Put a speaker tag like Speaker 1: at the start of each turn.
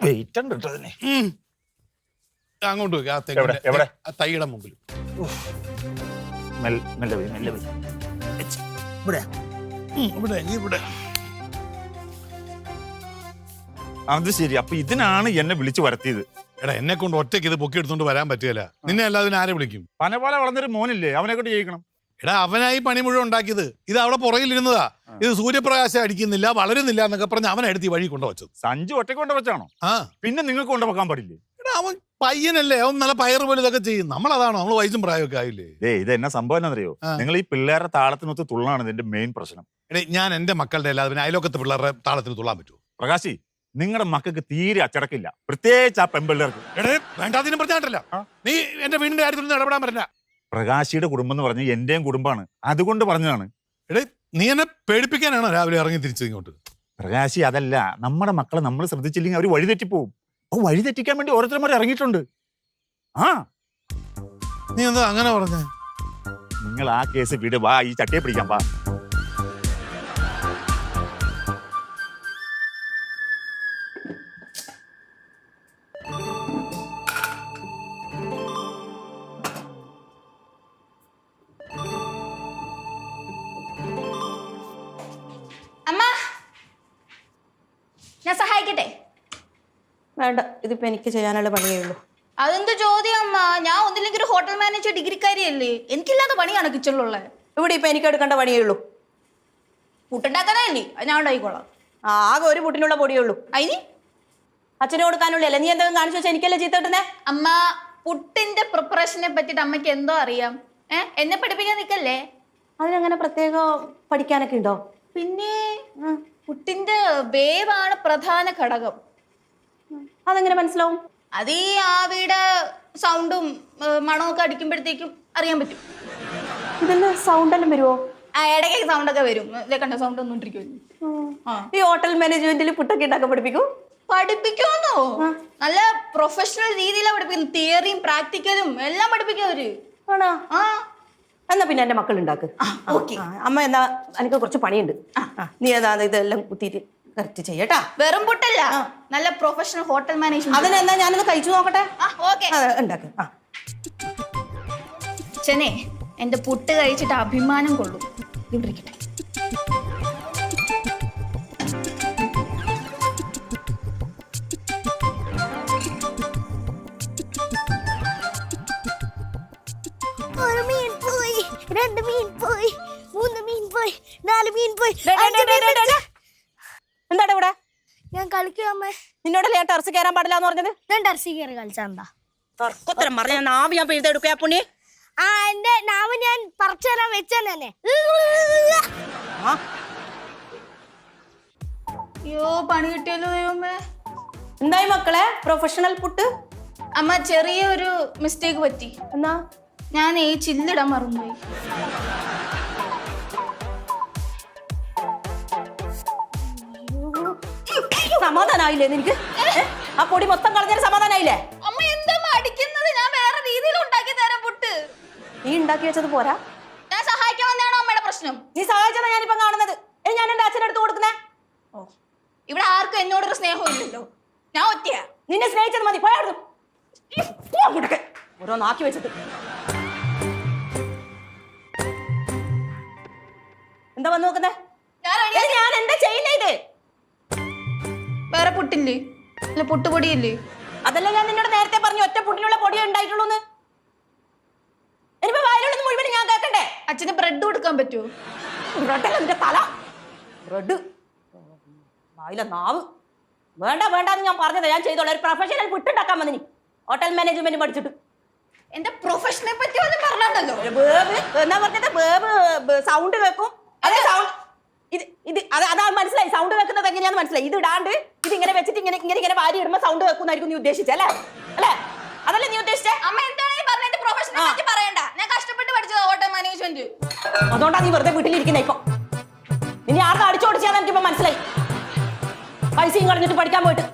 Speaker 1: Wait ഉണ്ട് കേട്ടോ അതിന്.
Speaker 2: അങ്ങോട്ട് വെക്കുക. ആ തെങ്ങിന്റെ ആ തൈയുടെ മുമ്പിൽ.
Speaker 1: മെല്ലെ പോയി മെല്ലെ പോയി. ഇവിടെ
Speaker 2: ഇവിടെ
Speaker 1: അത് ശരി. അപ്പൊ ഇതിനാണ് എന്നെ വിളിച്ചു വരുത്തിയത്.
Speaker 2: എടാ എന്നെ കൊണ്ട് ഒറ്റയ്ക്ക് ഇത് പൊക്കി എടുത്തോണ്ട് വരാൻ പറ്റില്ല. നിന്നെ അല്ലാതെ ആരെ വിളിക്കും?
Speaker 1: പന പോലെ വളർന്നൊരു മോനില്ലേ, അവനെ കൊണ്ട് ജയിക്കണം.
Speaker 2: എടാ അവനായി പണി മുഴുവൻ ഉണ്ടാക്കിയത്. ഇത് അവിടെ പുറകിലിരുന്നതാ. ഇത് സൂര്യപ്രകാശം അടിക്കുന്നില്ല, വളരുന്നില്ല എന്നൊക്കെ പറഞ്ഞ് അവനെടുത്ത് ഈ വഴി കൊണ്ടുവച്ചത്.
Speaker 1: സഞ്ജു ഒറ്റയ്ക്ക് കൊണ്ട് വെച്ചാണോ?
Speaker 2: ആ
Speaker 1: പിന്നെ നിങ്ങൾക്ക് കൊണ്ടുവെക്കാൻ പാടില്ലേ?
Speaker 2: എടാ അവൻ പയ്യനല്ലേ, അവൻ നല്ല പയറ് പോലെ ഇതൊക്കെ ചെയ്യും. നമ്മളതാണോ? നമ്മള് വയസ്സും പ്രായമൊക്കെ ആയില്ലേ?
Speaker 1: ഇത് എന്നാ സംഭവം എന്നറിയോ? നിങ്ങൾ ഈ പിള്ളേരുടെ താളത്തിനൊത്ത് തുള്ളാണ് ഇതിന്റെ മെയിൻ പ്രശ്നം.
Speaker 2: എടേ ഞാൻ എന്റെ മക്കളുടെ അല്ലാതെ പിന്നെ അയലോക്കത്തെ പിള്ളേരുടെ താളത്തിന് തുള്ളാൻ പറ്റുമോ?
Speaker 1: പ്രകാശി, നിങ്ങളുടെ മക്കൾക്ക് തീരെ അച്ചടക്കില്ല, പ്രത്യേകിച്ച് ആ പെൺപിള്ളേർക്ക്.
Speaker 2: എടേ വേണ്ടാതിനും പറഞ്ഞാട്ടല്ല, നീ എന്റെ വീടിന്റെ കാര്യത്തിൽ ഇടപെടാൻ പറ്റില്ല.
Speaker 1: പ്രകാശിയുടെ കുടുംബം എന്ന് പറഞ്ഞ എന്റെയും കുടുംബമാണ്, അതുകൊണ്ട് പറഞ്ഞതാണ്.
Speaker 2: എടേ നീ എന്നെ പേടിപ്പിക്കാനാണോ രാവിലെ ഇറങ്ങി തിരിച്ചത് ഇങ്ങോട്ട്?
Speaker 1: പ്രകാശി, അതല്ല, നമ്മുടെ മക്കളെ നമ്മൾ ശ്രദ്ധിച്ചില്ലെങ്കിൽ അവർ വഴിതെറ്റിപ്പോവും. അപ്പൊ വഴിതെറ്റിക്കാൻ വേണ്ടി ഓരോരുത്തരും ഇറങ്ങിയിട്ടുണ്ട്. ആ
Speaker 2: നീ എന്താ അങ്ങനെ പറഞ്ഞ?
Speaker 1: നിങ്ങൾ ആ കേസ് വിട്, വാ ഈ ചട്ടിയെ പിടിക്കാൻ വാ.
Speaker 3: അമ്മ ഞാൻ സഹായിക്കട്ടെ?
Speaker 4: വേണ്ട, ഇതിപ്പോ എനിക്ക് ചെയ്യാനുള്ള പണിയേ ഉള്ളൂ.
Speaker 3: അതെന്ത് ചോദ്യം അമ്മ? ഞാൻ ഒന്നില്ലെങ്കിൽ ഒരു ഹോട്ടൽ മാനേജർ ഡിഗ്രിക്കാരിയല്ലേ, എനിക്കില്ലാത്ത പണിയാണ് കിച്ചണിലുള്ളത്.
Speaker 4: ഇവിടെ ഇപ്പൊ എനിക്ക് എടുക്കേണ്ട പണിയേ ഉള്ളൂ.
Speaker 3: പുട്ടുണ്ടാക്കാനല്ലേ, അത് ഞാൻ ഉണ്ടായിക്കോളാം.
Speaker 4: ആകെ ഒരു പുട്ടിനുള്ള പൊടിയേ ഉള്ളൂ.
Speaker 3: അതിന്
Speaker 4: അച്ഛന് കൊടുക്കാനുള്ളല്ലേ? നീ എന്തെങ്കിലും കാണിച്ചു വെച്ചാൽ എനിക്കല്ലേ ചീത്ത കിട്ടുന്നേ?
Speaker 3: അമ്മ പുട്ടിന്റെ പ്രിപ്പറേഷനെ പറ്റിട്ട് അമ്മയ്ക്ക് എന്തോ അറിയാം. എന്നെ പഠിപ്പിക്കാൻ നിൽക്കല്ലേ.
Speaker 4: അതിനങ്ങനെ പ്രത്യേകം പഠിക്കാനൊക്കെ ഉണ്ടോ?
Speaker 3: പിന്നെ പുട്ടിന്റെ വേവാണ് പ്രധാന ഘടകം.
Speaker 4: അതെങ്ങനെ മനസ്സിലാവും?
Speaker 3: അത് ഈ ആവിയുടെ സൗണ്ടും മണമൊക്കെ അടിക്കുമ്പോഴത്തേക്കും അറിയാൻ പറ്റും.
Speaker 4: ഇതിന് സൗണ്ട് എല്ലാം വരുമോ?
Speaker 3: ഇടയ്ക്ക് സൗണ്ട് ഒക്കെ വരും. ഇതേ കണ്ട സൗണ്ട് ഒന്നും ഇരിക്കുമല്ലോ.
Speaker 4: ഈ ഹോട്ടൽ മാനേജ്മെന്റിൽ പുട്ടൊക്കെ ഉണ്ടാക്കാൻ
Speaker 3: പഠിപ്പിക്കുമെന്നോ? നല്ല പ്രൊഫഷണൽ രീതിയിലാണ് പഠിപ്പിക്കുന്നത്. തിയറിയും പ്രാക്ടിക്കലും എല്ലാം പഠിപ്പിക്കും അവര്.
Speaker 4: ആണോ?
Speaker 3: ആ
Speaker 4: എന്നാ പിന്നെ എന്റെ മക്കൾ ഉണ്ടാക്ക്. അമ്മ എന്നാ എനിക്ക് കുറച്ച് പണിയുണ്ട്. നീ ഏതാ ഇതെല്ലാം കുത്തിയിട്ട് കറക്റ്റ് ചെയ്യട്ടാ.
Speaker 3: വെറും പുട്ടല്ല, നല്ല പ്രൊഫഷണൽ ഹോട്ടൽ മാനേജ്മെന്റ്.
Speaker 4: അതിനെന്നാ ഞാനൊന്ന് കഴിച്ചു നോക്കട്ടെ. ഉണ്ടാക്ക്.
Speaker 3: അച്ഛനെ എന്റെ പുട്ട് കഴിച്ചിട്ട് അഭിമാനം കൊള്ളും. ഇവിടെ ഇരിക്കട്ടെ.
Speaker 5: ഒരു മീൻ പോയി, 2 മീൻ പോയി, 3 മീൻ പോയി, 4 മീൻ പോയി.
Speaker 4: എന്താണ് ഇവിടെ?
Speaker 5: ഞാൻ കളിക്കുമ്മേ.
Speaker 4: നിന്നോടല്ലേ ഞാൻ ടെറസ് കയറാൻ പാടില്ല എന്ന് പറഞ്ഞത്?
Speaker 5: ഞാൻ ടെറസിൽ കയറി കളിച്ചാണ്ടാ.
Speaker 4: തർക്കത്തരം പറഞ്ഞ നാവ് ഞാൻ പിഴുതെടുക്കുക പുണ്ണി.
Speaker 5: എന്റെ നാവ് ഞാൻ പറിച്ചു തരാൻ വെച്ചെന്നെ.
Speaker 3: അയ്യോ പണി കിട്ടിയല്ലോ ദൈവമേ.
Speaker 4: എന്തായി മക്കളെ പ്രൊഫഷണൽ പുട്ട്?
Speaker 3: അമ്മ ചെറിയൊരു മിസ്റ്റേക്ക് പറ്റി.
Speaker 4: എന്നാ?
Speaker 3: ഞാൻ ഈ ചില്ലിടാൻ മറന്നുപോയി.
Speaker 4: സമാധാനായില്ലേ നിനക്ക്? ആ പൊടി മൊത്തം കളഞ്ഞാൽ സമാധാനായില്ലേ?
Speaker 3: അമ്മ എന്താ അടിക്കുന്നത്? ഞാൻ വേറെ രീതിയിൽ ഉണ്ടാക്കി തരാം പുട്ട്.
Speaker 4: നീ ഉണ്ടാക്കി വെച്ചത് പോരാ?
Speaker 3: ഞാൻ സഹായിക്കാൻ വന്നതാണോ അമ്മയുടെ പ്രശ്നം?
Speaker 4: നീ സഹായിച്ചതാ ഞാനിപ്പം കാണുന്നത്. ഞാൻ എന്റെ അച്ഛനെടുത്ത് കൊടുക്കുന്നേ.
Speaker 3: ഇവിടെ ആർക്കും എന്നോടൊരു സ്നേഹം ഇല്ലല്ലോ. ഞാൻ ഒറ്റയാ.
Speaker 4: നിന്നെ സ്നേഹിച്ചത് മതി. ഓരോന്നാക്കി വെച്ചിട്ട് എന്താ വന്ന് നോക്കുന്നേ? ഞാൻ എന്താ ചെയ്യുന്നേ? ഇത്
Speaker 3: വേറെ പുട്ടില്ലേ? അല്ല പുട്ടുപൊടിയില്ലേ?
Speaker 4: അതല്ല ഞാൻ നിന്നോട് നേരത്തെ പറഞ്ഞു, ഒറ്റ പുട്ടിനുള്ള പൊടിയേ ഉണ്ടായിട്ടുള്ളൂ. ഇനിയിപ്പോ വായിലുള്ളത് മുഴുവൻ ഞാൻ കേൾക്കണ്ടേ?
Speaker 3: അച്ഛന് ബ്രെഡ് കൊടുക്കാൻ പറ്റുമോ?
Speaker 4: ബ്രെഡല്ല നിന്റെ തല. ബ്രെഡ് വായിലെ നാവ്. വേണ്ട വേണ്ടെന്ന് ഞാൻ പറഞ്ഞത്. ഞാൻ ചെയ്തോളാം. ഒരു പ്രൊഫഷണൽ പുട്ടുണ്ടാക്കാൻ വന്നിനി ഹോട്ടൽ മാനേജ്മെന്റ് പഠിച്ചിട്ട്.
Speaker 3: എന്റെ പ്രൊഫഷനെ പറ്റി ഒന്നും പറഞ്ഞല്ലോ.
Speaker 4: എന്നാ പറഞ്ഞത്? സൗണ്ട് കേൾക്കും. അതെ സൗണ്ട്. അതാ മനസ്സിലായി. സൗണ്ട് വെക്കുന്നത് എങ്ങനെയാന്ന് മനസ്സിലായി. ഇത് ഇടാണ്ട് ഇതിങ്ങനെ വെച്ചിട്ട് ഇങ്ങനെ വാരി ഇടുമ്പോ സൗണ്ട് വെക്കുന്നായിരിക്കും നീ ഉദ്ദേശിച്ചല്ലേ? അല്ലേ? അതല്ലേ നീ ഉദ്ദേശിച്ചേ?
Speaker 3: അമ്മ എന്താണ് ഈ പറഞ്ഞ? പ്രൊഫഷനെ പറ്റി പറയണ്ട. ഞാൻ കഷ്ടപ്പെട്ട് പഠിച്ചത് ഹോട്ടൽ മാനേജ്മെന്റ്.
Speaker 4: അതുകൊണ്ടാ നീ വെറുതെ വീട്ടിലിരിക്കുന്ന. ഇപ്പൊ ഇനി ആർക്കും അടിച്ചോടിച്ചാന്ന് എനിക്കിപ്പോ മനസ്സിലായി. പൈസയും കളഞ്ഞിട്ട് പഠിക്കാൻ പോയിട്ട്.